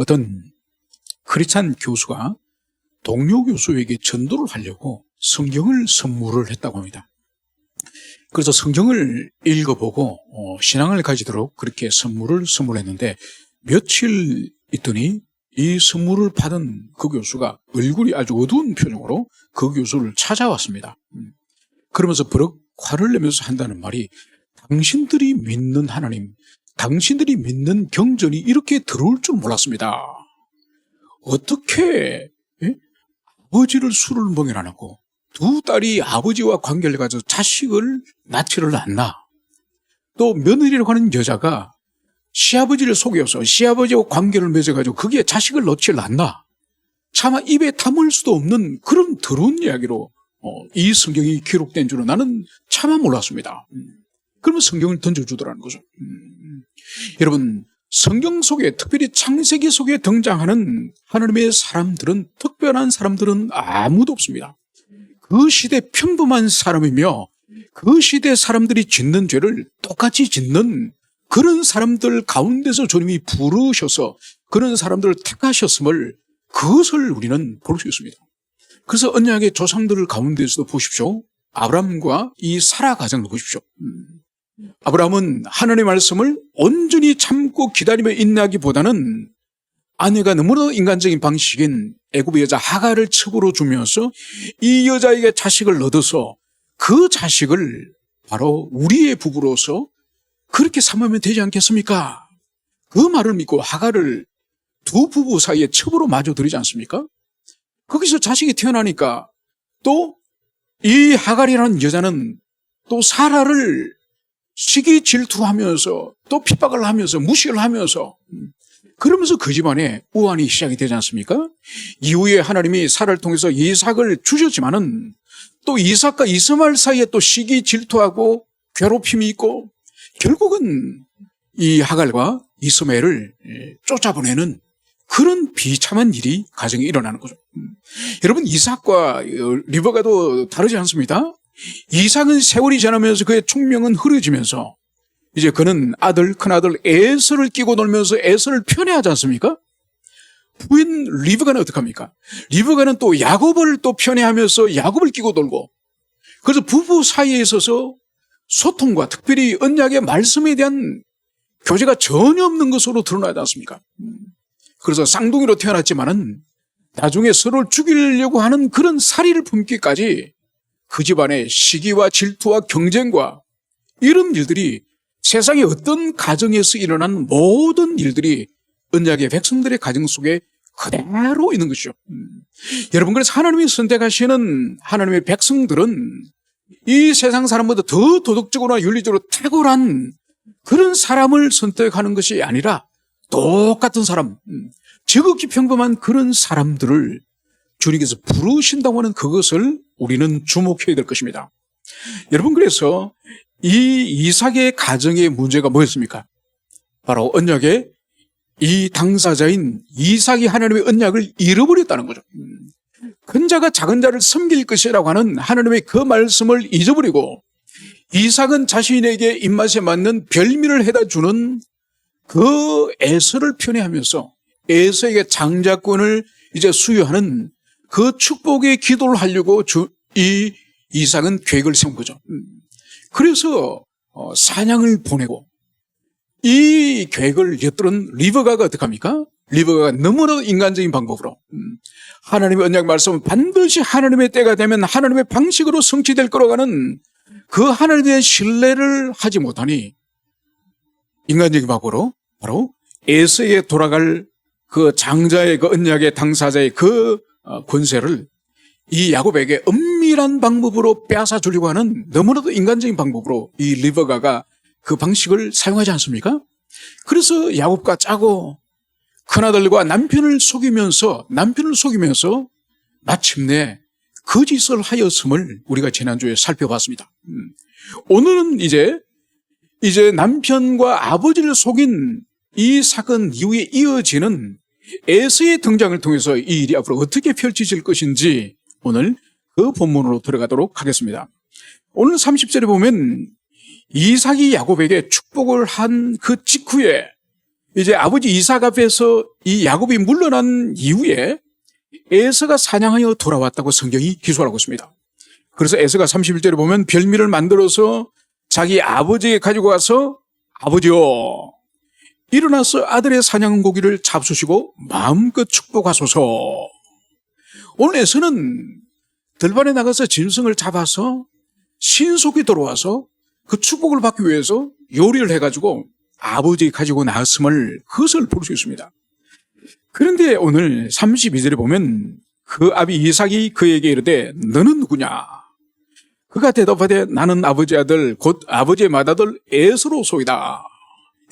어떤 크리스찬 교수가 동료 교수에게 전도를 하려고 성경을 선물을 했다고 합니다. 그래서 성경을 읽어보고 신앙을 가지도록 그렇게 선물했는데 며칠 있더니 이 선물을 받은 그 교수가 얼굴이 아주 어두운 표정으로 그 교수를 찾아왔습니다. 그러면서 버럭 화를 내면서 한다는 말이, 당신들이 믿는 하나님, 당신들이 믿는 경전이 이렇게 들어올 줄 몰랐습니다. 어떻게 아버지를 술을 먹여놔놓고 두 딸이 아버지와 관계를 가져서 자식을 낳지를 않나, 또 며느리라고 하는 여자가 시아버지를 속여서 시아버지와 관계를 맺어가지고 거기에 자식을 넣지를 않나, 차마 입에 담을 수도 없는 그런 더러운 이야기로 이 성경이 기록된 줄은 나는 차마 몰랐습니다. 그러면 성경을 던져주더라는 거죠. 여러분, 성경 속에, 특별히 창세기 속에 등장하는 하나님의 사람들은, 특별한 사람들은 아무도 없습니다. 그 시대 평범한 사람이며 그 시대 사람들이 짓는 죄를 똑같이 짓는 그런 사람들 가운데서 주님이 부르셔서 그런 사람들을 택하셨음을, 그것을 우리는 볼 수 있습니다. 그래서 언약의 조상들 가운데서도 보십시오. 아브라함과 이 사라 가정을 보십시오. 아브라함은 하나님의 말씀을 온전히 참고 기다리며 인내하기보다는 아내가 너무나 인간적인 방식인 애굽의 여자 하갈을 첩으로 주면서 이 여자에게 자식을 얻어서 그 자식을 바로 우리의 부부로서 그렇게 삼으면 되지 않겠습니까? 그 말을 믿고 하갈을 두 부부 사이에 첩으로 마주들이지 않습니까? 거기서 자식이 태어나니까 또 이 하갈이라는 여자는 또 사라를 시기 질투하면서 또 핍박을 하면서 무시를 하면서, 그러면서 그 집안에 우환이 시작이 되지 않습니까? 이후에 하나님이 사라를 통해서 이삭을 주셨지만은 또 이삭과 이스마엘 사이에 또 시기 질투하고 괴롭힘이 있고, 결국은 이 하갈과 이스마엘을 쫓아보내는 그런 비참한 일이 가정에 일어나는 거죠. 여러분, 이삭과 리브가도 다르지 않습니다. 이삭은 세월이 지나면서 그의 총명은 흐려지면서 이제 그는 큰아들 에서를 끼고 놀면서 에서를 편애하지 않습니까? 부인 리브가는 어떡합니까? 리브가는 또 야곱을 또 편애하면서 야곱을 끼고 놀고, 그래서 부부 사이에 있어서 소통과 특별히 언약의 말씀에 대한 교제가 전혀 없는 것으로 드러나지 않습니까? 그래서 쌍둥이로 태어났지만은 나중에 서로를 죽이려고 하는 그런 살이를 품기까지 그 집안의 시기와 질투와 경쟁과 이런 일들이, 세상의 어떤 가정에서 일어난 모든 일들이 언약의 백성들의 가정 속에 그대로 있는 것이죠. 여러분, 그래서 하나님이 선택하시는 하나님의 백성들은 이 세상 사람보다 더 도덕적으로나 윤리적으로 탁월한 그런 사람을 선택하는 것이 아니라 똑같은 사람, 지극히 평범한 그런 사람들을 주님께서 부르신다고 하는 그것을 우리는 주목해야 될 것입니다. 여러분, 그래서 이 이삭의 가정의 문제가 뭐였습니까? 바로 언약의 이 당사자인 이삭이 하나님의 언약을 잃어버렸다는 거죠. 큰 자가 작은 자를 섬길 것이라고 하는 하나님의 그 말씀을 잊어버리고, 이삭은 자신에게 입맛에 맞는 별미를 해다 주는 그 에서를 편애하면서 에서에게 장자권을 이제 수여하는 그 축복의 기도를 하려고 이 이삭은 계획을 세운 거죠. 그래서 사냥을 보내고, 이 계획을 엿들은 리브가가 어떡합니까? 리브가가 너무나 인간적인 방법으로 하나님의 언약 말씀은 반드시 하나님의 때가 되면 하나님의 방식으로 성취될 거라고 하는 그 하나님에 대한 신뢰를 하지 못하니, 인간적인 방법으로 바로 에서에게 돌아갈 그 장자의 그 언약의 당사자의 그 권세를 이 야곱에게 은밀한 방법으로 빼앗아 주려고 하는 너무나도 인간적인 방법으로 이 리브가가 그 방식을 사용하지 않습니까? 그래서 야곱과 짜고 큰아들과 남편을 속이면서 마침내 거짓을 하였음을 우리가 지난주에 살펴봤습니다. 오늘은 이제 남편과 아버지를 속인 이 사건 이후에 이어지는 에서의 등장을 통해서 이 일이 앞으로 어떻게 펼쳐질 것인지 오늘 그 본문으로 들어가도록 하겠습니다. 오늘 30절에 보면 이삭이 야곱에게 축복을 한 그 직후에 이제 아버지 이삭 앞에서 이 야곱이 물러난 이후에 에서가 사냥하여 돌아왔다고 성경이 기술하고 있습니다. 그래서 에서가 31절에 보면 별미를 만들어서 자기 아버지에게 가지고 가서 아버지요, 일어나서 아들의 사냥한 고기를 잡수시고 마음껏 축복하소서. 오늘 에서는 들판에 나가서 짐승을 잡아서 신속히 돌아와서 그 축복을 받기 위해서 요리를 해가지고 아버지에게 가지고 나왔음을 그것을 볼 수 있습니다. 그런데 오늘 32절에 보면 그 아비 이삭이 그에게 이르되 너는 누구냐? 그가 대답하되 나는 아버지 아들 곧 아버지의 맏아들 에서로소이다.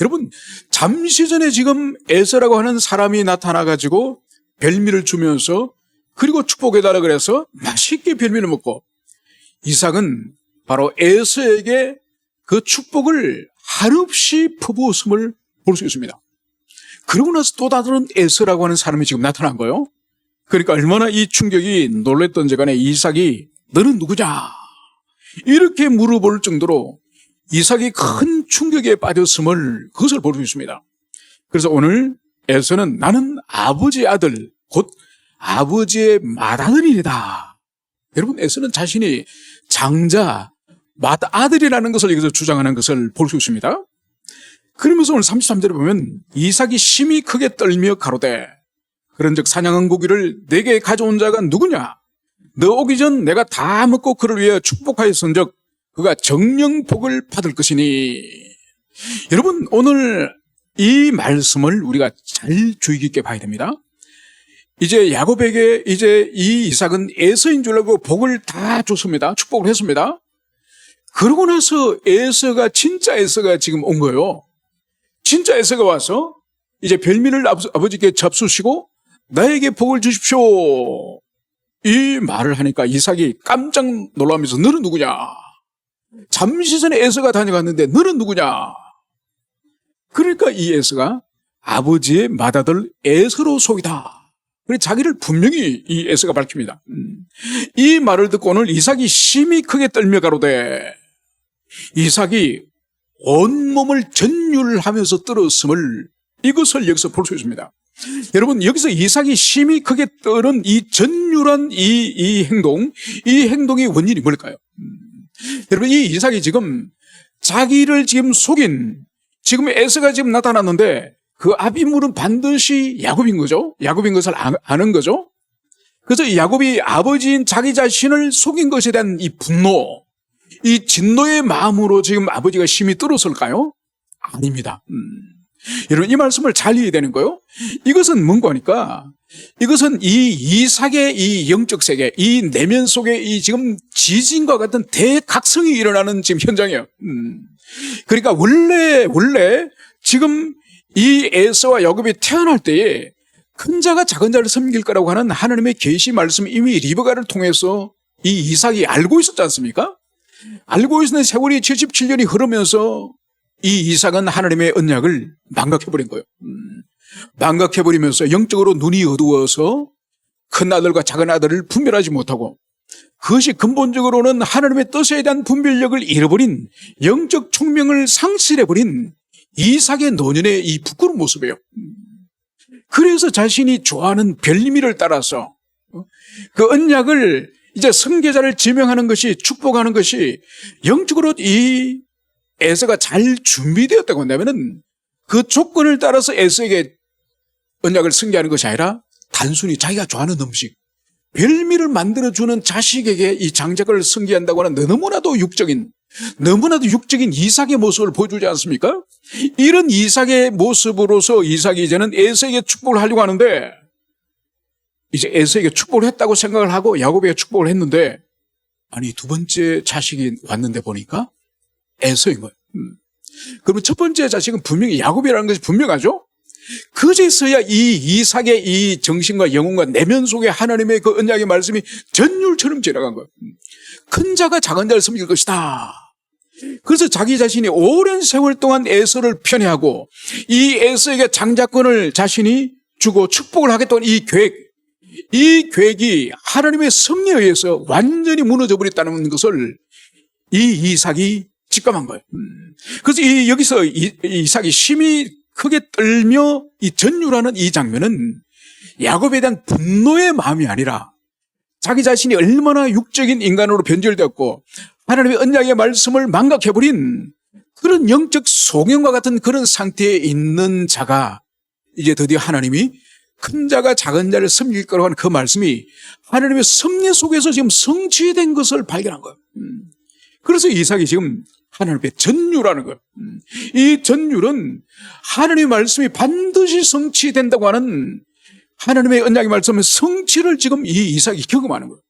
여러분, 잠시 전에 지금 에서라고 하는 사람이 나타나가지고 별미를 주면서 그리고 축복해달라 그래서 맛있게 별미를 먹고 이삭은 바로 에서에게 그 축복을 한없이 퍼부었음을 볼 수 있습니다. 그러고 나서 또 다른 에서라고 하는 사람이 지금 나타난 거예요. 그러니까 얼마나 이 충격이 놀랬던지 간에 이삭이 너는 누구냐? 이렇게 물어볼 정도로 이삭이 큰 충격에 빠졌음을 그것을 볼 수 있습니다. 그래서 오늘 에서는 나는 아버지의 아들 곧 아버지의 맏아들이다. 여러분, 에서는 자신이 장자 맏아들이라는 것을 여기서 주장하는 것을 볼 수 있습니다. 그러면서 오늘 33절에 보면 이삭이 심히 크게 떨며 가로되 그런즉 사냥한 고기를 내게 가져온 자가 누구냐? 너 오기 전 내가 다 먹고 그를 위해 축복하였은즉 그가 정령복을 받을 것이니. 여러분, 오늘 이 말씀을 우리가 잘 주의 깊게 봐야 됩니다. 이제 야곱에게 이제 이 이삭은 에서인 줄 알고 복을 다 줬습니다. 축복을 했습니다. 그러고 나서 에서가 진짜 에서가 지금 온 거예요. 진짜 에서가 와서 이제 별미를 아버지께 잡수시고 나에게 복을 주십시오. 이 말을 하니까 이삭이 깜짝 놀라면서 너는 누구냐? 잠시 전에 에서가 다녀갔는데 너는 누구냐? 그러니까 이 에서가 아버지의 맏아들 에서로소이다. 그래서 자기를 분명히 이 에서가 밝힙니다. 이 말을 듣고 오늘 이삭이 심히 크게 떨며 가로되 이삭이 온몸을 전율하면서 떨었음을 이것을 여기서 볼 수 있습니다. 여러분, 여기서 이삭이 심히 크게 떠는 이 전율한 이 행동의 원인이 뭘까요? 여러분, 이 이삭이 지금 자기를 지금 속인 지금 에서가 지금 나타났는데 그 앞인물은 반드시 야곱인 거죠. 야곱인 것을 아는 거죠. 그래서 이 야곱이 아버지인 자기 자신을 속인 것에 대한 이 분노, 이 진노의 마음으로 지금 아버지가 심히 떨었을까요? 아닙니다. 여러분, 이 말씀을 잘 이해해야 되는 거예요. 이것은 뭔가 하니까 이것은 이 이삭의 이 영적 세계, 이 내면 속에 이 지금 지진과 같은 대각성이 일어나는 지금 현장이에요. 그러니까 원래 지금 이 에서와 야곱이 태어날 때에 큰 자가 작은 자를 섬길 거라고 하는 하나님의 계시 말씀이 이미 리브가를 통해서 이 이삭이 알고 있었지 않습니까? 알고 있는 세월이 77년이 흐르면서 이 이삭은 하나님의 언약을 망각해버린 거예요. 망각해버리면서 영적으로 눈이 어두워서 큰 아들과 작은 아들을 분별하지 못하고 그것이 근본적으로는 하나님의 뜻에 대한 분별력을 잃어버린 영적 총명을 상실해버린 이삭의 노년의 이 부끄러운 모습이에요. 그래서 자신이 좋아하는 별미를 따라서 그 언약을 이제 선계자를 지명하는 것이 축복하는 것이 영적으로 이 에서가 잘 준비되었다고 한다면은 그 조건을 따라서 에서에게 언약을 승계하는 것이 아니라 단순히 자기가 좋아하는 음식, 별미를 만들어주는 자식에게 이 장작을 승계한다고 하는 너무나도 육적인 이삭의 모습을 보여주지 않습니까? 이런 이삭의 모습으로서 이삭이 이제는 에서에게 축복을 하려고 하는데 이제 에서에게 축복을 했다고 생각을 하고 야곱에게 축복을 했는데 아니 두 번째 자식이 왔는데 보니까 에서인 거예요. 그러면 첫 번째 자식은 분명히 야곱이라는 것이 분명하죠? 그제서야 이 이삭의 이 정신과 영혼과 내면 속에 하나님의 그 언약의 말씀이 전율처럼 지나간 거예요. 큰 자가 작은 자를 섬길 것이다. 그래서 자기 자신이 오랜 세월 동안 에서를 편애하고 이 에서에게 장자권을 자신이 주고 축복을 하겠다는 이 계획이 하나님의 섭리에 의해서 완전히 무너져 버렸다는 것을 이 이삭이 직감한 거예요. 그래서 여기서 이삭이 심히 크게 떨며 이 전율하는 이 장면은 야곱에 대한 분노의 마음이 아니라 자기 자신이 얼마나 육적인 인간으로 변절되었고 하나님의 언약의 말씀을 망각해버린 그런 영적 소경과 같은 그런 상태에 있는 자가 이제 드디어 하나님이 큰 자가 작은 자를 섬길 거라고 하는 그 말씀이 하나님의 섭리 속에서 지금 성취된 것을 발견한 거예요. 그래서 이삭이 지금 하나님의 전율하는 거예요. 이 전율은 하나님의 말씀이 반드시 성취된다고 하는 하나님의 언약의 말씀의 성취를 지금 이 이삭이 경험하는 거예요.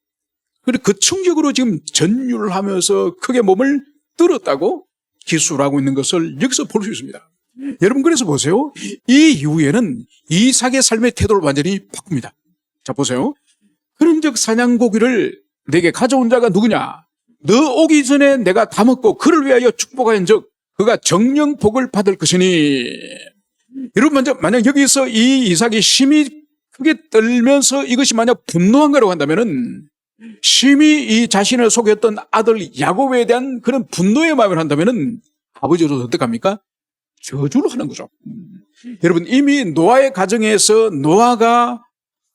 그리고 그 충격으로 지금 전율을 하면서 크게 몸을 떨었다고 기술하고 있는 것을 여기서 볼 수 있습니다. 여러분, 그래서 보세요. 이 이후에는 이삭의 삶의 태도를 완전히 바꿉니다. 자, 보세요. 그런즉 사냥고기를 내게 가져온 자가 누구냐? 너 오기 전에 내가 다 먹고 그를 위하여 축복하인즉 그가 정령 복을 받을 것이니. 여러분, 먼저 만약 여기서 이 이삭이 심히 크게 떨면서 이것이 만약 분노한 거라고 한다면은 심히 이 자신을 속였던 아들 야곱에 대한 그런 분노의 마음을 한다면은 아버지로서 어떡합니까? 저주를 하는 거죠. 여러분, 이미 노아의 가정에서 노아가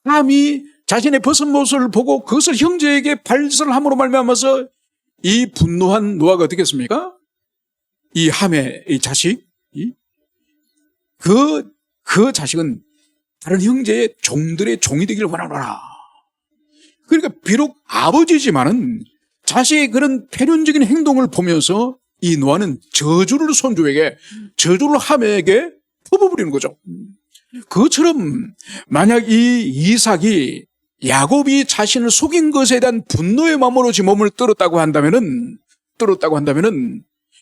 함이 자신의 벗은 모습을 보고 그것을 형제에게 발설함으로 말미암아서 이 분노한 노아가 어떻게 했습니까? 이 함의 이 자식, 그 자식은 다른 형제의 종들의 종이 되기를 원하노라. 그러니까 비록 아버지지만은 자식의 그런 패륜적인 행동을 보면서 이 노아는 저주를 손주에게, 저주를 함에게 퍼부어버리는 거죠. 그것처럼 만약 이 이삭이 야곱이 자신을 속인 것에 대한 분노의 마음으로 지금 몸을 떨었다고 한다면은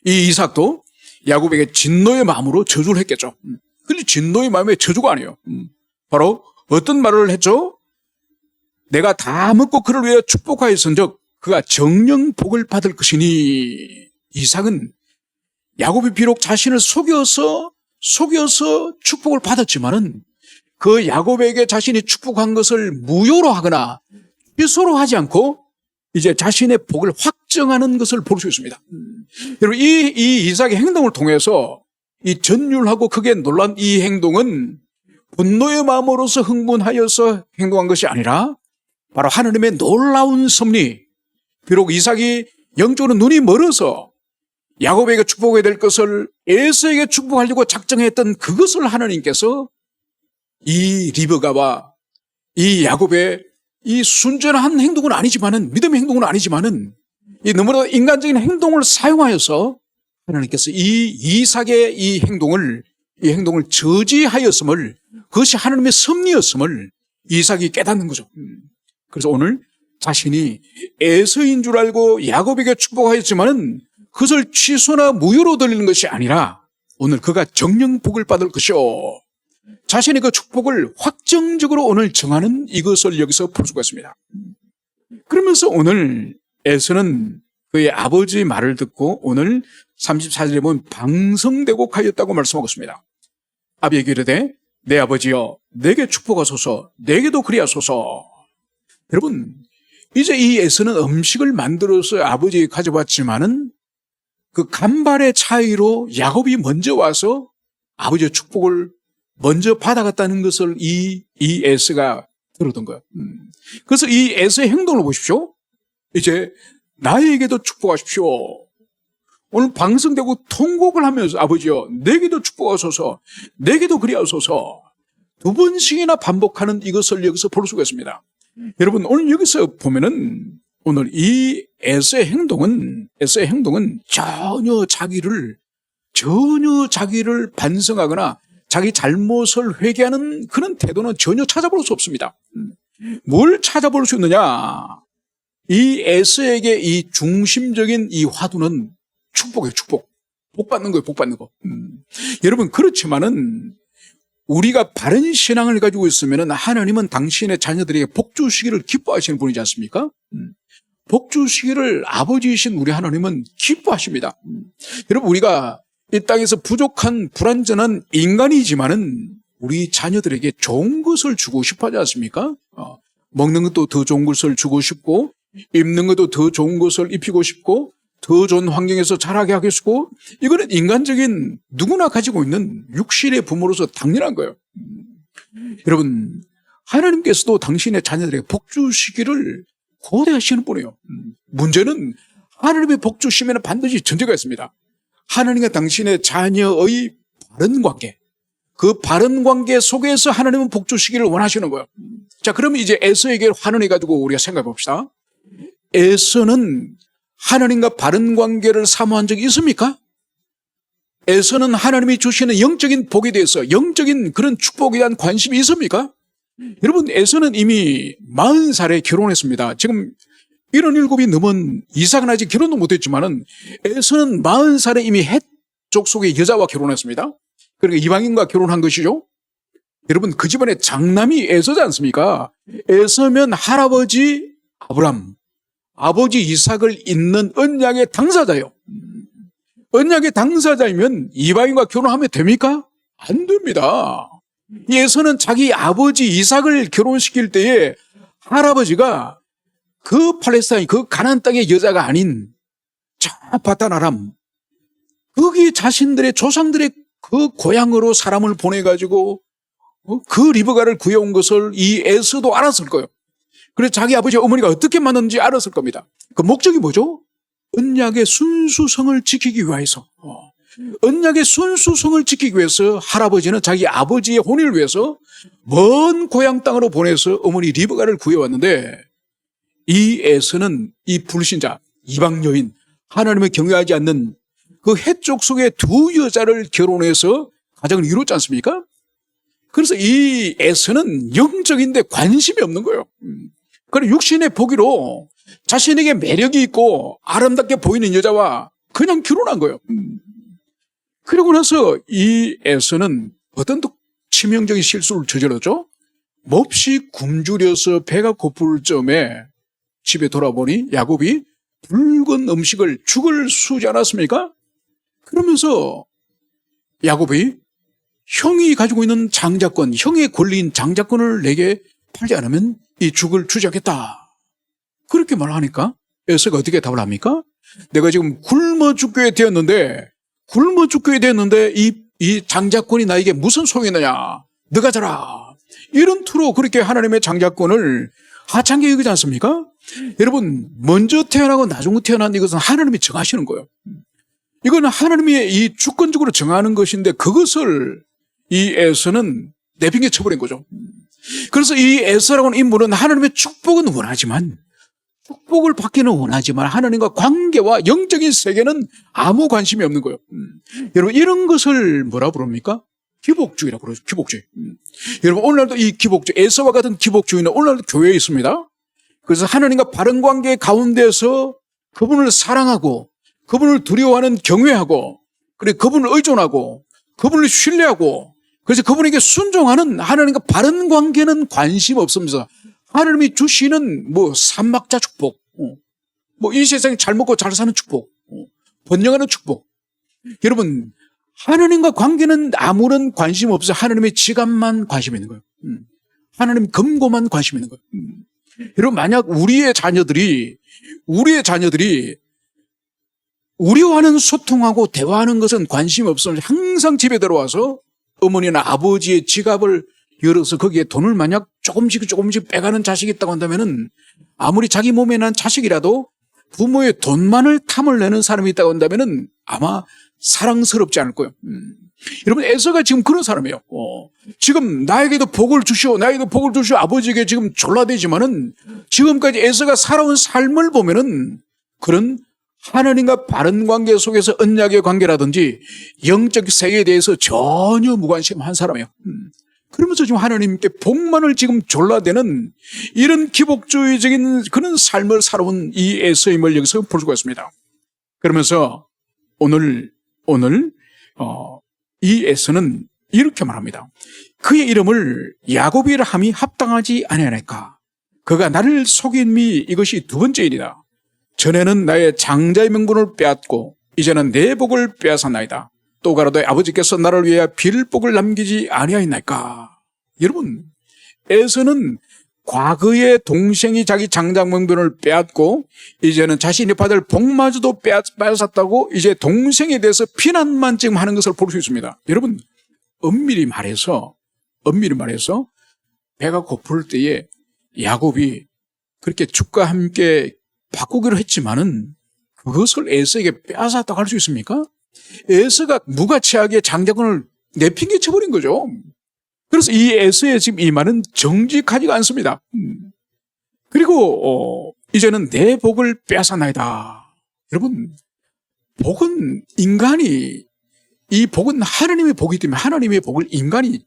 이 이삭도 야곱에게 진노의 마음으로 저주를 했겠죠. 근데 진노의 마음에 저주가 아니에요. 바로 어떤 말을 했죠? 내가 다 먹고 그를 위해 축복하였은즉 그가 정령 복을 받을 것이니. 이삭은 야곱이 비록 자신을 속여서 축복을 받았지만은 그 야곱에게 자신이 축복한 것을 무효로 하거나 취소로 하지 않고 이제 자신의 복을 확정하는 것을 볼 수 있습니다. 여러분, 이 이삭의 행동을 통해서 이 전율하고 크게 놀란 이 행동은 분노의 마음으로서 흥분하여서 행동한 것이 아니라 바로 하나님의 놀라운 섭리, 비록 이삭이 영적으로 눈이 멀어서 야곱에게 축복해야 될 것을 에서에게 축복하려고 작정했던 그것을 하나님께서 이 리브가와 이 야곱의 이 순전한 행동은 아니지만은, 믿음의 행동은 아니지만은 이 너무나 인간적인 행동을 사용하여서 하나님께서 이 이삭의 이 행동을 저지하였음을, 그것이 하나님의 섭리였음을 이삭이 깨닫는 거죠. 그래서 오늘 자신이 에서인 줄 알고 야곱에게 축복하였지만은 그것을 취소나 무효로 돌리는 것이 아니라 오늘 그가 정령 복을 받을 것이요, 자신의 그 축복을 확정적으로 오늘 정하는 이것을 여기서 볼 수가 있습니다. 그러면서 오늘 에서는 그의 아버지 말을 듣고 오늘 34절에 보면 방성되고 가였다고 말씀하고 있습니다. 아비에게 이르되 내 아버지여 내게 축복하소서, 내게도 그리하소서. 여러분, 이제 이 에서는 음식을 만들어서 아버지에게 가져왔지만은 그 간발의 차이로 야곱이 먼저 와서 아버지의 축복을 먼저 받아갔다는 것을 이 에서가 들었던 거예요. 그래서 이 에서의 행동을 보십시오. 이제 나에게도 축복하십시오. 오늘 방성되고 통곡을 하면서 아버지여 내게도 축복하소서, 내게도 그리하소서 두 번씩이나 반복하는 이것을 여기서 볼 수가 있습니다. 여러분, 오늘 여기서 보면은 오늘 이 에서의 행동은 전혀 자기를 반성하거나 자기 잘못을 회개하는 그런 태도는 전혀 찾아볼 수 없습니다. 뭘 찾아볼 수 있느냐? 이 에서에게 이 중심적인 이 화두는 축복이에요, 축복. 복 받는 거예요, 복 받는 거. 여러분, 그렇지만은 우리가 바른 신앙을 가지고 있으면은 하나님은 당신의 자녀들에게 복 주시기를 기뻐하시는 분이지 않습니까? 복 주시기를 아버지이신 우리 하나님은 기뻐하십니다. 여러분, 우리가 이 땅에서 부족한 불완전한 인간이지만은 우리 자녀들에게 좋은 것을 주고 싶어 하지 않습니까? 먹는 것도 더 좋은 것을 주고 싶고, 입는 것도 더 좋은 것을 입히고 싶고, 더 좋은 환경에서 자라게 하겠고, 이거는 인간적인 누구나 가지고 있는 육신의 부모로서 당연한 거예요. 여러분, 하나님께서도 당신의 자녀들에게 복 주시기를 고대하시는 분이에요. 문제는 하나님의 복 주시면 반드시 전제가 있습니다. 하나님과 당신의 자녀의 바른 관계, 그 바른 관계 속에서 하나님은 복 주시기를 원하시는 거예요. 자, 그러면 이제 에서에게 환원해가지고 우리가 생각해 봅시다. 에서는 하나님과 바른 관계를 사모한 적이 있습니까? 에서는 하나님이 주시는 영적인 복에 대해서, 영적인 그런 축복에 대한 관심이 있습니까? 여러분, 에서는 이미 40살에 결혼했습니다. 지금 77이 넘은 이삭은 아직 결혼도 못했지만은 에서는 40살에 이미 헷 족속의 여자와 결혼했습니다. 그러니까 이방인과 결혼한 것이죠. 여러분, 그 집안의 장남이 에서지 않습니까? 에서면 할아버지 아브람, 아버지 이삭을 잇는 언약의 당사자예요. 언약의 당사자이면 이방인과 결혼하면 됩니까? 안 됩니다. 에서는 자기 아버지 이삭을 결혼시킬 때에 할아버지가 그 팔레스타인, 그 가나안 땅의 여자가 아닌 저 바단 아람, 거기 자신들의 조상들의 그 고향으로 사람을 보내가지고 그 리브가를 구해온 것을 이 에서도 알았을 거예요. 그래서 자기 아버지 어머니가 어떻게 만났는지 알았을 겁니다. 그 목적이 뭐죠? 언약의 순수성을 지키기 위해서. 언약의 순수성을 지키기 위해서 할아버지는 자기 아버지의 혼인을 위해서 먼 고향 땅으로 보내서 어머니 리브가를 구해왔는데, 이 에서는 이 불신자, 이방 여인, 하나님을 경외하지 않는 그 헷족 속의 두 여자를 결혼해서 가정을 이뤘지 않습니까? 그래서 이 에서는 영적인데 관심이 없는 거예요. 그래, 육신의 보기로 자신에게 매력이 있고 아름답게 보이는 여자와 그냥 결혼한 거예요. 그러고 나서 이 에서는 어떤 또 치명적인 실수를 저질렀죠. 몹시 굶주려서 배가 고플 점에 집에 돌아보니 야곱이 붉은 음식을, 죽을 수지 않았습니까? 그러면서 야곱이 형이 가지고 있는 장자권, 형의 권리인 장자권을 내게 팔지 않으면 이 죽을 주지 않겠다. 그렇게 말하니까 에서가 어떻게 답을 합니까? 내가 지금 굶어 죽게 되었는데 이 장자권이 나에게 무슨 소용이 있느냐? 너가 자라. 이런 투로 그렇게 하나님의 장자권을 하찮게 여기지 않습니까? 여러분, 먼저 태어나고 나중에 태어난 이것은 하나님이 정하시는 거예요. 이건 하나님이 이 주권적으로 정하는 것인데 그것을 이 에서는 내팽개 쳐버린 거죠. 그래서 이 에서라고는 인물은 하나님의 축복은 원하지만, 축복을 받기는 원하지만 하나님과 관계와 영적인 세계는 아무 관심이 없는 거예요. 여러분, 이런 것을 뭐라 부릅니까? 기복주의라고 그러죠. 기복주의. 여러분, 오늘날도 이 기복주의, 에서와 같은 기복주의는 오늘날도 교회에 있습니다. 그래서 하나님과 바른 관계 가운데서 그분을 사랑하고 그분을 두려워하는, 경외하고, 그리고 그분을 의존하고 그분을 신뢰하고, 그래서 그분에게 순종하는 하나님과 바른 관계는 관심 없으면서 하나님이 주시는 삼막자 축복, 이 세상에 잘 먹고 잘 사는 축복, 번영하는 축복. 여러분, 하나님과 관계는 아무런 관심 없어. 하나님의 지갑만 관심 있는 거예요. 하나님 금고만 관심 있는 거예요. 여러분, 만약 우리의 자녀들이 우리와는 소통하고 대화하는 것은 관심이 없으면 항상 집에 들어와서 어머니나 아버지의 지갑을 열어서 거기에 돈을 만약 조금씩 빼가는 자식이 있다고 한다면은, 아무리 자기 몸에 난 자식이라도 부모의 돈만을 탐을 내는 사람이 있다고 한다면은 아마 사랑스럽지 않을 거예요. 여러분, 에서가 지금 그런 사람이에요. 지금 나에게도 복을 주시오, 아버지에게 지금 졸라대지만은 지금까지 에서가 살아온 삶을 보면은 그런 하나님과 바른 관계 속에서 언약의 관계라든지 영적 세계에 대해서 전혀 무관심한 사람이에요. 그러면서 지금 하나님께 복만을 지금 졸라대는 이런 기복주의적인 그런 삶을 살아온 이 에서임을 여기서 볼 수가 있습니다. 그러면서 오늘 이 에서는 이렇게 말합니다. 그의 이름을 야곱이라 함이 합당하지 아니하나이까? 그가 나를 속임이 이것이 두 번째 일이다. 전에는 나의 장자의 명분을 빼앗고 이제는 내 복을 빼앗았나이다. 또 가라도 아버지께서 나를 위하여 빌복을 남기지 아니하였나이까? 여러분, 에서는 과거에 동생이 자기 장자명분을 빼앗고 이제는 자신이 받을 복마저도 빼앗았다고 이제 동생에 대해서 비난만 지금 하는 것을 볼 수 있습니다. 여러분, 엄밀히 말해서 배가 고플 때에 야곱이 그렇게 죽과 함께 바꾸기로 했지만은 그것을 에서에게 빼앗았다고 할 수 있습니까? 에서가 무가치하게 장자권을 내팽개쳐버린 거죠. 그래서 이 에서의 지금 이 말은 정직하지가 않습니다. 그리고 이제는 내 복을 빼앗아나이다. 여러분, 복은 이 복은 하나님의 복이기 때문에 하나님의 복을 인간이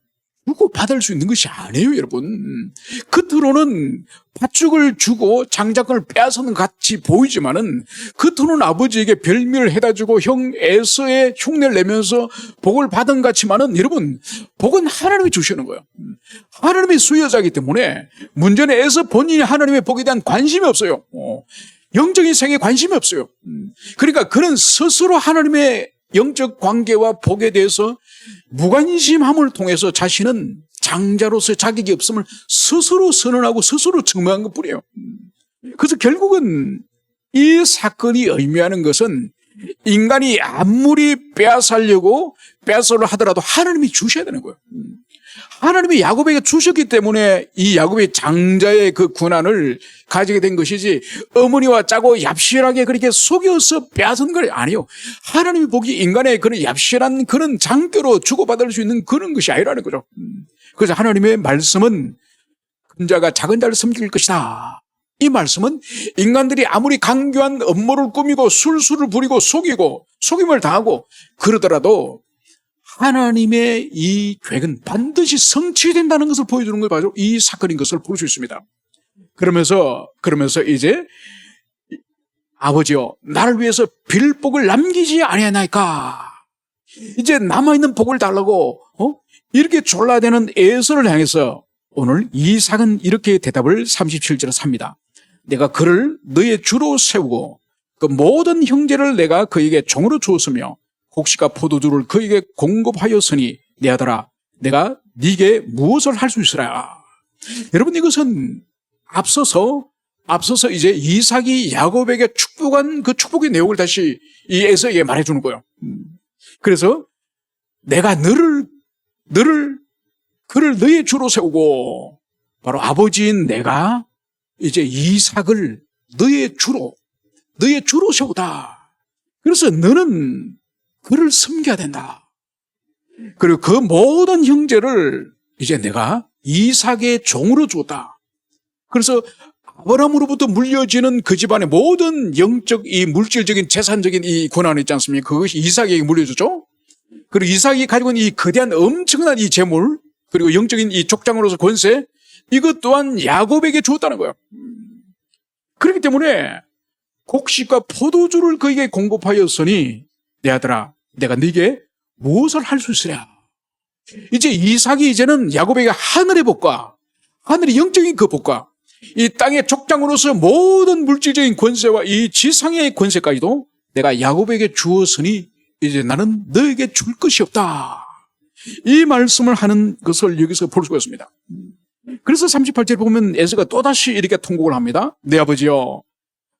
주고 받을 수 있는 것이 아니에요, 여러분. 겉으로는 팥죽을 주고 장자권을 빼앗는 같이 보이지만은 겉으로는 아버지에게 별미를 해다 주고 형 에서의 흉내를 내면서 복을 받은 같지만은 여러분, 복은 하나님이 주시는 거예요. 하나님의 수여자이기 때문에 문제는 에서 본인이 하나님의 복에 대한 관심이 없어요. 영적인 생에 관심이 없어요. 그러니까 그는 스스로 하나님의 영적 관계와 복에 대해서 무관심함을 통해서 자신은 장자로서의 자격이 없음을 스스로 선언하고 스스로 증명한 것뿐이에요. 그래서 결국은 이 사건이 의미하는 것은 인간이 아무리 빼앗으려고 하더라도 하나님이 주셔야 되는 거예요. 하나님이 야곱에게 주셨기 때문에 이 야곱이 장자의 그 권한을 가지게 된 것이지 어머니와 짜고 얍실하게 그렇게 속여서 빼앗은 건 아니에요. 하나님의 복이 인간의 그런 얍실한 그런 장교로 주고받을 수 있는 그런 것이 아니라는 거죠. 그래서 하나님의 말씀은 큰 자가 작은 자를 섬길 것이다. 이 말씀은 인간들이 아무리 강교한 음모를 꾸미고 술수를 부리고 속임을 당하고 그러더라도 하나님의 이 계획은 반드시 성취된다는 것을 보여주는 게 바로 이 사건인 것을 볼 수 있습니다. 그러면서 이제 아버지여 나를 위해서 빌 복을 남기지 아니하나이까. 이제 남아있는 복을 달라고 이렇게 졸라대는 에서를 향해서 오늘 이삭은 이렇게 대답을 37절에서 합니다. 내가 그를 너의 주로 세우고 그 모든 형제를 내가 그에게 종으로 주었으며 곡식과 포도주를 그에게 공급하였으니 내 아들아 내가 네게 무엇을 할 수 있으랴. 여러분, 이것은 앞서서 이제 이삭이 야곱에게 축복한 그 축복의 내용을 다시 이 에서에게 말해주는 거예요. 그래서 내가 그를 너의 주로 세우고 바로 아버지인 내가 이제 이삭을 너의 주로 세우다. 그래서 너는 그를 섬겨야 된다. 그리고 그 모든 형제를 이제 내가 이삭의 종으로 주었다. 그래서 아브라함으로부터 물려지는 그 집안의 모든 영적, 이 물질적인 재산적인 이 권한이 있지 않습니까? 그것이 이삭에게 물려주죠. 그리고 이삭이 가지고 있는 이 거대한 엄청난 이 재물, 그리고 영적인 이 족장으로서 권세, 이것 또한 야곱에게 주었다는 거예요. 그렇기 때문에 곡식과 포도주를 그에게 공급하였으니 내 아들아 내가 네게 무엇을 할 수 있으랴. 이제 이삭이 이제는 야곱에게 하늘의 복과 하늘의 영적인 그 복과 이 땅의 족장으로서 모든 물질적인 권세와 이 지상의 권세까지도 내가 야곱에게 주었으니 이제 나는 너에게 줄 것이 없다. 이 말씀을 하는 것을 여기서 볼 수가 있습니다. 그래서 38절에 보면 에서가 또다시 이렇게 통곡을 합니다. 내 아버지여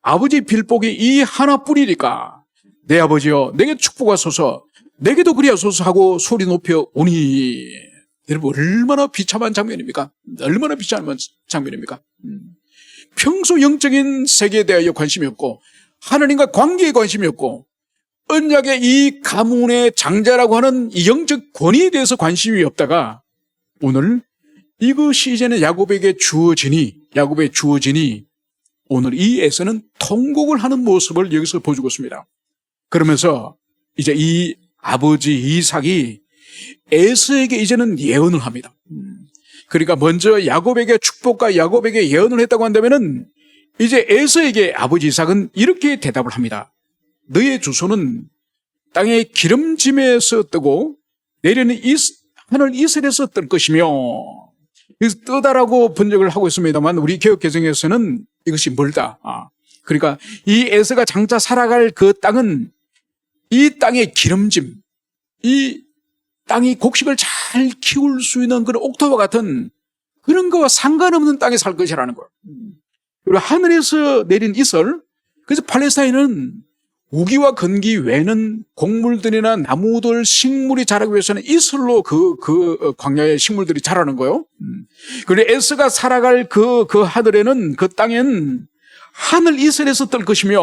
아버지 빌복이 이 하나뿐이니까 내 아버지여 내게 축복하소서 내게도 그리하소서 하고 소리 높여 오니. 여러분, 얼마나 비참한 장면입니까? 얼마나 비참한 장면입니까? 평소 영적인 세계에 대하여 관심이 없고 하나님과 관계에 관심이 없고 언약의 이 가문의 장자라고 하는 이 영적 권위에 대해서 관심이 없다가 오늘 이것이 이제는 야곱의 주어지니 오늘 이 에서는 통곡을 하는 모습을 여기서 보여주고 있습니다. 그러면서 이제 이 아버지 이삭이 에서에게 이제는 예언을 합니다. 그러니까 먼저 야곱에게 축복과 야곱에게 예언을 했다고 한다면은 이제 에서에게 아버지 이삭은 이렇게 대답을 합니다. 너의 주소는 땅의 기름짐에서 뜨고 내려는 하늘 이슬에서 뜰 것이며. 그래서 뜨다라고 번역을 하고 있습니다만 우리 개역개정에서는 이것이 멀다. 그러니까 이 에서가 장차 살아갈 그 땅은 이 땅의 기름짐, 이 땅이 곡식을 잘 키울 수 있는 그런 옥토와 같은 그런 거와 상관없는 땅에 살 것이라는 거예요. 그리고 하늘에서 내린 이슬, 그래서 팔레스타인은 우기와 건기 외에는 곡물들이나 나무들, 식물이 자라기 위해서는 이슬로 그 광야의 식물들이 자라는 거예요. 그리고 에스가 살아갈 그 하늘에는, 그 땅엔 하늘 이슬에서 뜰 것이며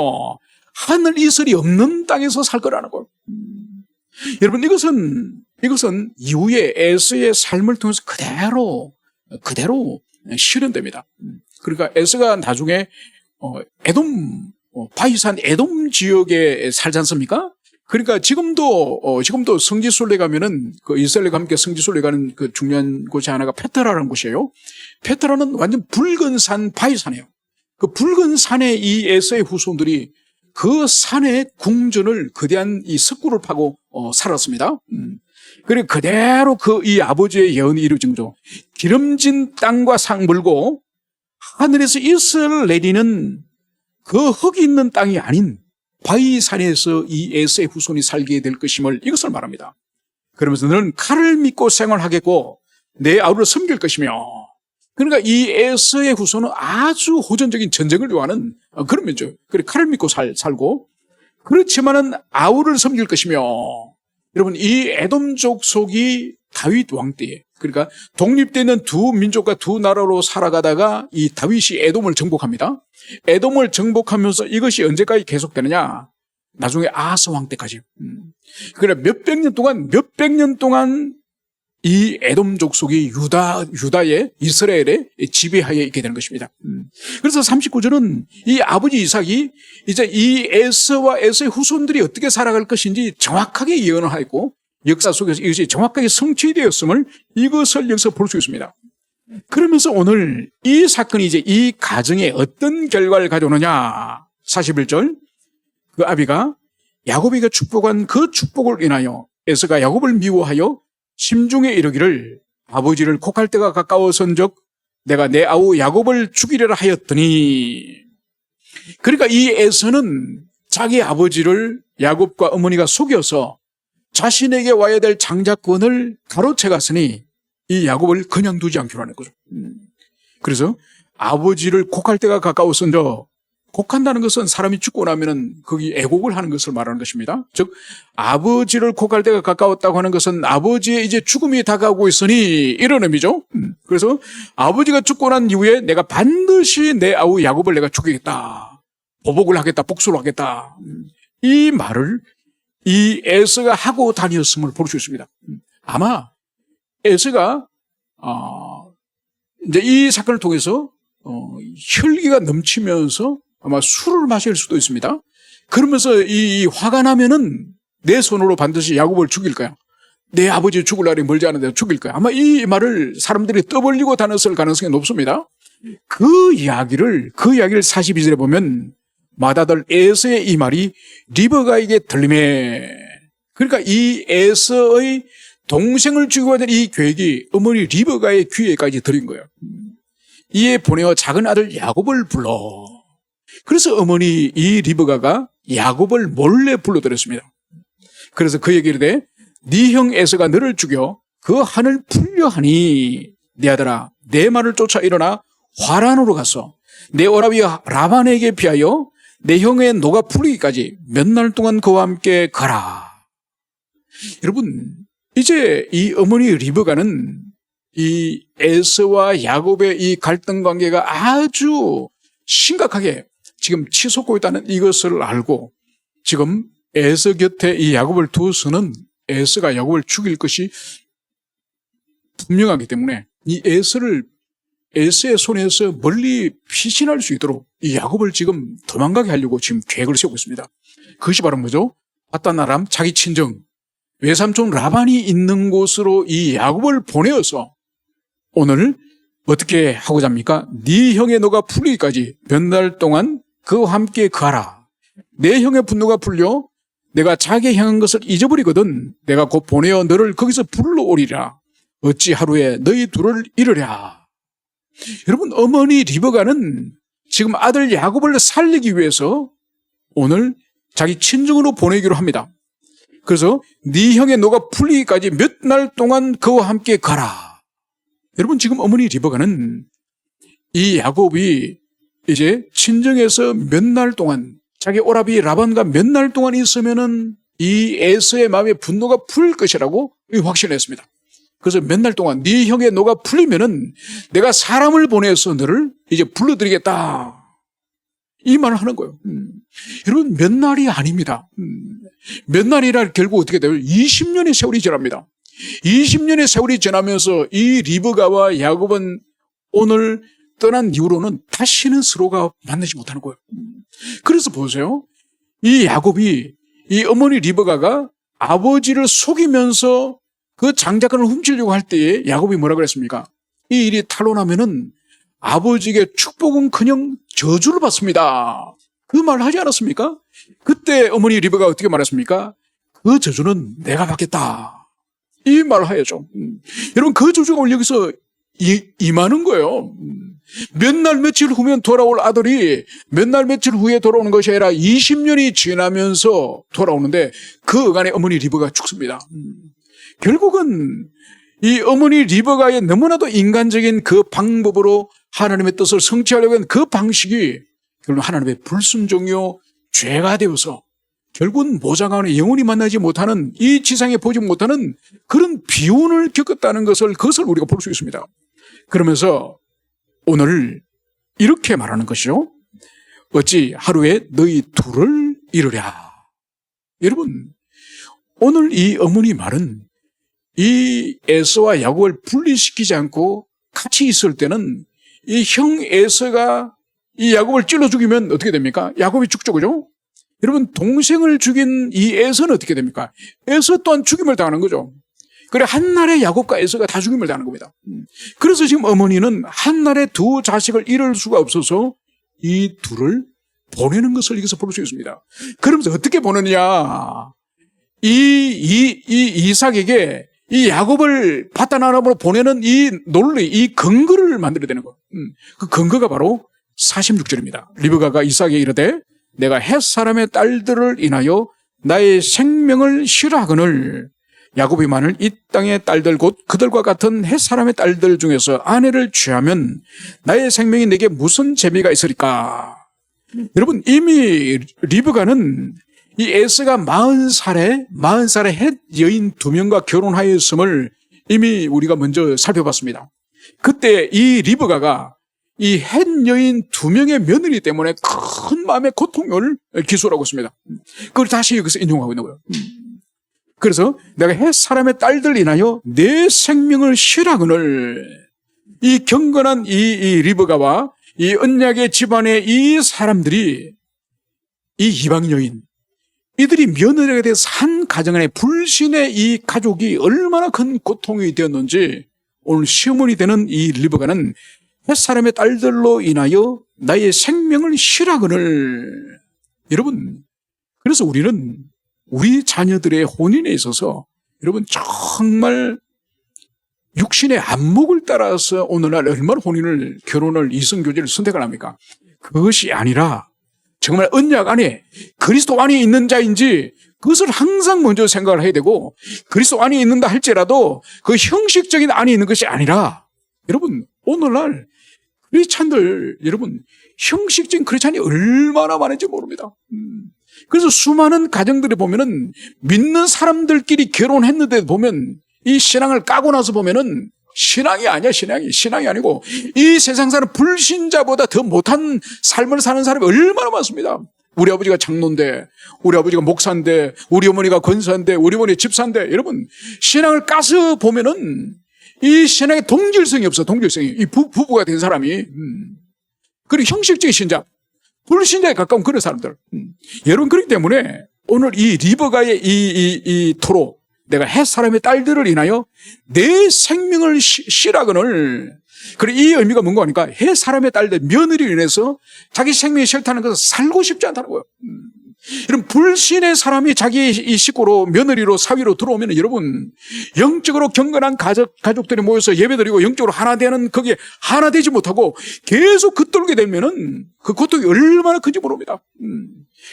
하늘 이슬이 없는 땅에서 살 거라는 거예요. 여러분, 이것은 이후에 에스의 삶을 통해서 그대로 실현됩니다. 그러니까 에스가 나중에 바이산 에돔 지역에 살지 않습니까? 그러니까 지금도 성지순례 가면은 그 이스라엘과 함께 성지순례 가는 그 중요한 곳이 하나가 페트라라는 곳이에요. 페트라는 완전 붉은 산 바이산이에요. 그 붉은 산에 이 에서의 후손들이 그 산의 궁전을 거대한 이 석굴을 파고 살았습니다. 그리고 그대로 이 아버지의 예언이 이루어진 거죠. 기름진 땅과 상 물고 하늘에서 이슬 내리는 그 흙이 있는 땅이 아닌 바위산에서 이 에서의 후손이 살게 될 것임을 이것을 말합니다. 그러면서 너는 칼을 믿고 생활하겠고 내 아우를 섬길 것이며, 그러니까 이 에서의 후손은 아주 호전적인 전쟁을 요하는 그런 면죠. 그래 칼을 믿고 살고, 그렇지만은 아우를 섬길 것이며, 여러분 이 에돔 족속이 다윗 왕 때에, 그러니까 독립되는 두 민족과 두 나라로 살아가다가 이 다윗이 에돔을 정복합니다. 에돔을 정복하면서 이것이 언제까지 계속되느냐? 나중에 아하스 왕 때까지. 그래 몇백 년 동안 이 에돔 족속이 유다의 이스라엘의 지배하에 있게 되는 것입니다. 그래서 39절은 이 아버지 이삭이 이제 이 에서와 에서의 후손들이 어떻게 살아갈 것인지 정확하게 예언을 하였고, 역사 속에서 이것이 정확하게 성취되었음을 이것을 여기서 볼 수 있습니다. 그러면서 오늘 이 사건이 이제 이 가정에 어떤 결과를 가져오느냐? 41절, 그 아비가 야곱에게 축복한 그 축복을 인하여 에서가 야곱을 미워하여 심중에 이르기를 아버지를 곡할 때가 가까워선즉 내가 내 아우 야곱을 죽이려라 하였더니, 그러니까 이 에서는 자기 아버지를 야곱과 어머니가 속여서 자신에게 와야 될 장자권을 가로채 갔으니 이 야곱을 그냥 두지 않기로 하는 거죠. 그래서 아버지를 곡할 때가 가까워선즉, 곡한다는 것은 사람이 죽고 나면은 거기 애곡을 하는 것을 말하는 것입니다. 즉 아버지를 곡할 때가 가까웠다고 하는 것은 아버지의 이제 죽음이 다가오고 있으니 이런 의미죠. 그래서 아버지가 죽고 난 이후에 내가 반드시 내 아우 야곱을 내가 죽이겠다, 보복을 하겠다, 복수를 하겠다, 이 말을 이 에서가 하고 다녔음을 볼 수 있습니다. 아마 에서가 이제 이 사건을 통해서 혈기가 넘치면서 아마 술을 마실 수도 있습니다. 그러면서 이 화가 나면은 내 손으로 반드시 야곱을 죽일 거야, 내 아버지 죽을 날이 멀지 않은데 죽일 거야, 아마 이 말을 사람들이 떠벌리고 다녔을 가능성이 높습니다. 그 이야기를 42절에 보면 맏아들 에서의 이 말이 리브가에게 들리매, 그러니까 이 에서의 동생을 죽이고야 될 이 계획이 어머니 리브가의 귀에까지 들린 거예요. 이에 보내어 작은 아들 야곱을 불러. 그래서 어머니 이 리브가가 야곱을 몰래 불러들였습니다. 그래서 그에게 이르되 네 형 에서가 너를 죽여 그 한을 풀려 하니 네 아들아 내 말을 쫓아 일어나 화란으로 가서 내 오라비 라반에게 피하여 내 형의 노가 풀리기까지 몇 날 동안 그와 함께 가라. 여러분 이제 이 어머니 리브가는 이 에서와 야곱의 이 갈등 관계가 아주 심각하게 지금 치솟고 있다는 이것을 알고, 지금 에서 곁에 이 야곱을 두어서는 에서가 야곱을 죽일 것이 분명하기 때문에 이 에서의 손에서 멀리 피신할 수 있도록 이 야곱을 지금 도망가게 하려고 지금 계획을 세우고 있습니다. 그것이 바로 뭐죠? 바단 아람 자기 친정 외삼촌 라반이 있는 곳으로 이 야곱을 보내어서 오늘 어떻게 하고자 합니까? 네 형의 노가 풀리기까지 몇 날 동안 그와 함께 가라. 내 형의 분노가 풀려 내가 자기 향한 것을 잊어버리거든 내가 곧 보내어 너를 거기서 불러오리라. 어찌 하루에 너희 둘을 잃으랴. 여러분 어머니 리브가는 지금 아들 야곱을 살리기 위해서 오늘 자기 친정으로 보내기로 합니다. 그래서 네 형의 노가 풀리기까지 몇 날 동안 그와 함께 가라. 여러분, 지금 어머니 리버가는 이 야곱이 이제 친정에서 몇 날 동안, 자기 오라비 라반과 몇 날 동안 있으면은 이 에서의 마음에 분노가 풀 것이라고 확신했습니다. 그래서 몇 날 동안 네 형의 노가 풀리면은 내가 사람을 보내서 너를 이제 불러드리겠다, 이 말을 하는 거예요. 여러분, 몇 날이 아닙니다. 몇 날이라 결국 어떻게 돼요? 20년의 세월이 지납니다. 20년의 세월이 지나면서 이 리브가와 야곱은 오늘 떠난 이후로는 다시는 서로가 만나지 못하는 거예요. 그래서 보세요. 이 야곱이, 이 어머니 리브가가 아버지를 속이면서 그 장자권을 훔치려고 할 때에 야곱이 뭐라 그랬습니까? 이 일이 탄로나면은 아버지에게 축복은커녕 저주를 받습니다, 그 말을 하지 않았습니까? 그때 어머니 리브가 어떻게 말했습니까? 그 저주는 내가 받겠다, 이 말을 하야죠. 여러분, 그 저주가 오늘 여기서 임하는 거예요. 몇 날 며칠 후면 돌아올 아들이 몇 날 며칠 후에 돌아오는 것이 아니라 20년이 지나면서 돌아오는데 그 어간에 어머니 리브가 죽습니다. 결국은 이 어머니 리브가의 너무나도 인간적인 그 방법으로 하나님의 뜻을 성취하려고 하는 그 방식이 결국 하나님의 불순종이요 죄가 되어서 결국은 모장 안에 영원히 만나지 못하는, 이 지상에 보지 못하는 그런 비운을 겪었다는 그것을 우리가 볼 수 있습니다. 그러면서 오늘 이렇게 말하는 것이죠. 어찌 하루에 너희 둘을 잃으랴. 여러분, 오늘 이 어머니 말은 이 에서와 야곱을 분리시키지 않고 같이 있을 때는 이 형 에서가 이 야곱을 찔러 죽이면 어떻게 됩니까? 야곱이 죽죠, 그죠? 여러분, 동생을 죽인 이 에서는 어떻게 됩니까? 에서 또한 죽임을 당하는 거죠. 그래, 한날에 야곱과 에서가 다 죽임을 당하는 겁니다. 그래서 지금 어머니는 한날에 두 자식을 잃을 수가 없어서 이 둘을 보내는 것을 여기서 볼 수 있습니다. 그러면서 어떻게 보느냐? 이삭에게 이 야곱을 바단 아람으로 보내는 이 논리, 이 근거를 만들어야 되는 거예요. 그 근거가 바로 46절입니다. 리브가가 이삭에게 이르되 내가 헷 사람의 딸들을 인하여 나의 생명을 싫어하거늘 야곱이 만일 이 땅의 딸들 곧 그들과 같은 헷 사람의 딸들 중에서 아내를 취하면 나의 생명이 내게 무슨 재미가 있으리까? 여러분, 이미 리브가는 이 에서가 40살에 헷 여인 2명과 결혼하였음을 이미 우리가 먼저 살펴봤습니다. 그때 이 리브가가 이 헷 여인 2명의 며느리 때문에 큰 마음의 고통을 기술하고 있습니다. 그걸 다시 여기서 인용하고 있는 거예요. 그래서 내가 헷 사람의 딸들 인하여 내 생명을 싫어하거늘, 이 경건한 이 리브가와 이 언약의 집안의 이 사람들이, 이 이방 여인, 이들이 며느리가 돼서 한 가정 안에 불신의 이 가족이 얼마나 큰 고통이 되었는지 오늘 시어머니 되는 이 리브가는 헷 사람의 딸들로 인하여 나의 생명을 싫어하거늘. 여러분, 그래서 우리는 우리 자녀들의 혼인에 있어서 여러분 정말 육신의 안목을 따라서 오늘날 얼마나 결혼을 이성교제를 선택을 합니까? 그것이 아니라 정말 언약 안에 그리스도 안에 있는 자인지 그것을 항상 먼저 생각을 해야 되고, 그리스도 안에 있는다 할지라도 그 형식적인 안에 있는 것이 아니라, 여러분 오늘날 크리스찬들, 여러분 형식적인 크리스찬이 얼마나 많은지 모릅니다. 그래서 수많은 가정들이 보면은 믿는 사람들끼리 결혼했는데 보면 이 신앙을 까고 나서 보면은 신앙이 아니야. 신앙이 아니고 이 세상 사람 불신자보다 더 못한 삶을 사는 사람이 얼마나 많습니다. 우리 아버지가 장로인데, 우리 아버지가 목사인데, 우리 어머니가 권사인데, 우리 어머니 집사인데, 여러분 신앙을 까서 보면은 이 신앙에 동질성이 없어. 동질성이. 이 부부가 된 사람이 그리고 형식적인 신자, 불신자에 가까운 그런 사람들. 여러분, 그렇기 때문에 오늘 이 리브가의 이 토로, 내가 헷 사람의 딸들을 인하여 내 생명을 싫어하거늘. 그리고 이 의미가 뭔가 하니까 헷 사람의 딸들, 며느리를 인해서 자기 생명이 싫다는 것은 살고 싶지 않다는 거예요. 이런 불신의 사람이 자기 이 식구로, 며느리로, 사위로 들어오면 여러분 영적으로 경건한 가족들이 모여서 예배드리고 영적으로 하나 되는, 거기에 하나 되지 못하고 계속 긋돌게 되면은 그 고통이 얼마나 큰지 모릅니다.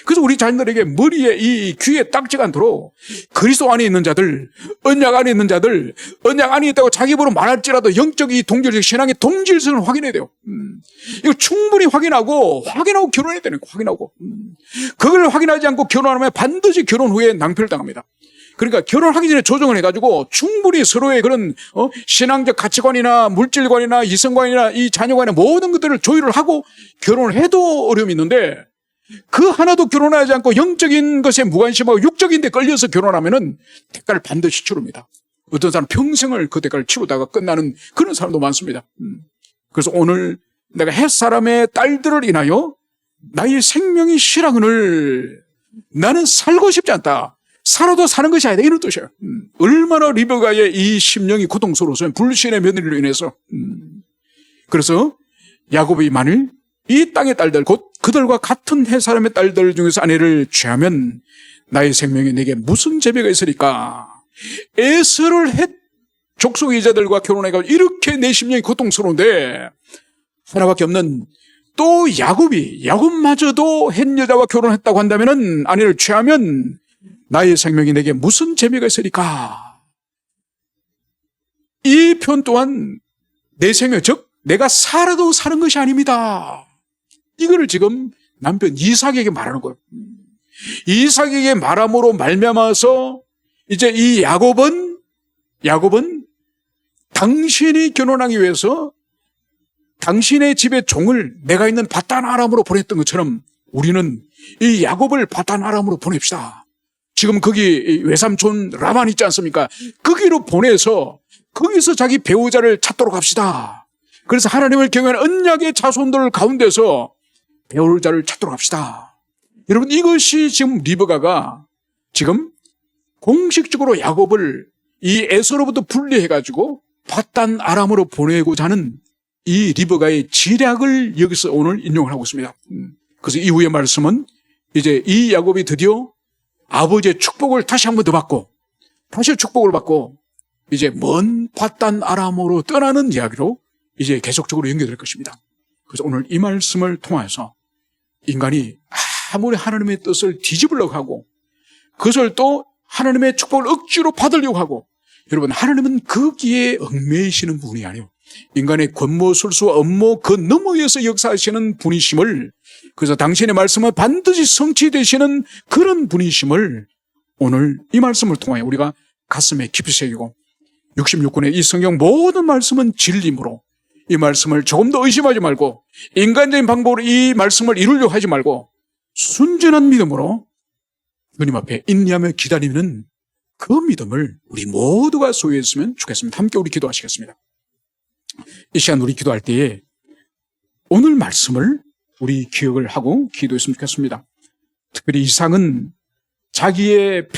그래서 우리 자녀들에게 머리에 이 귀에 딱지가 않도록 그리스도 안에 있는 자들, 언약 안에 있는 자들, 언약 안에 있다고 자기 입으로 말할지라도 영적 이 동질적 신앙의 동질성을 확인해야 돼요. 이거 충분히 확인하고 결혼해야 되는 거예요. 확인하고. 그걸 확인하지 않고 결혼하면 반드시 결혼 후에 낭패를 당합니다. 그러니까 결혼하기 전에 조정을 해가지고 충분히 서로의 그런 신앙적 가치관이나 물질관이나 이성관이나 이 자녀관이나 모든 것들을 조율을 하고 결혼을 해도 어려움이 있는데 그 하나도 결혼하지 않고 영적인 것에 무관심하고 육적인 데 끌려서 결혼하면은 대가를 반드시 치릅니다. 어떤 사람 평생을 그 대가를 치르다가 끝나는 그런 사람도 많습니다. 그래서 오늘 내가 햇사람의 딸들을 인하여 나의 생명이 실하거늘 나는 살고 싶지 않다. 살아도 사는 것이 아니다. 이런 뜻이에요. 얼마나 리베가의 이 심령이 고통스러워서 불신의 며느리로 인해서. 그래서 야곱이 만일 이 땅의 딸들 곧 그들과 같은 햇사람의 딸들 중에서 아내를 취하면 나의 생명에 내게 무슨 재배가 있으리까. 에서를 헷 족속 이자들과 결혼해가지고 이렇게 내 심령이 고통스러운데 하나밖에 없는 또 야곱마저도 햇 여자와 결혼했다고 한다면은 아내를 취하면 나의 생명이 내게 무슨 재미가 있으리까. 이 표현 또한 내 생명, 즉 내가 살아도 사는 것이 아닙니다. 이거를 지금 남편 이삭에게 말하는 거예요. 이삭에게 말함으로 말미암아서 이제 이 야곱은 당신이 결혼하기 위해서 당신의 집의 종을 내가 있는 바단 아람으로 보냈던 것처럼 우리는 이 야곱을 바단 아람으로 보냅시다. 지금 거기 외삼촌 라반 있지 않습니까? 거기로 보내서 거기서 자기 배우자를 찾도록 합시다. 그래서 하나님을 경외하는 언약의 자손들 가운데서 배우자를 찾도록 합시다. 여러분 이것이 지금 리브가가 지금 공식적으로 야곱을 이 에서로부터 분리해가지고 바단 아람으로 보내고자 하는 이 리브가의 지략을 여기서 오늘 인용을 하고 있습니다. 그래서 이후의 말씀은 이제 이 야곱이 드디어 아버지의 축복을 다시 한 번 더 받고 다시 축복을 받고 이제 먼 바단 아람으로 떠나는 이야기로 이제 계속적으로 연결될 것입니다. 그래서 오늘 이 말씀을 통해서 인간이 아무리 하나님의 뜻을 뒤집으려고 하고 그것을 또 하나님의 축복을 억지로 받으려고 하고 여러분 하나님은 거기에 얽매이시는 분이 아니에요. 인간의 권모술수와 업무 그 너머에서 역사하시는 분이심을 그래서 당신의 말씀은 반드시 성취되시는 그런 분이심을 오늘 이 말씀을 통해 우리가 가슴에 깊이 새기고 66권의 이 성경 모든 말씀은 진리므로 이 말씀을 조금 더 의심하지 말고 인간적인 방법으로 이 말씀을 이루려고 하지 말고 순전한 믿음으로 주님 앞에 인내하며 기다리는 그 믿음을 우리 모두가 소유했으면 좋겠습니다. 함께 우리 기도하시겠습니다. 이 시간 우리 기도할 때에 오늘 말씀을 우리 기억을 하고 기도했으면 좋겠습니다. 특별히 이삭은 자기의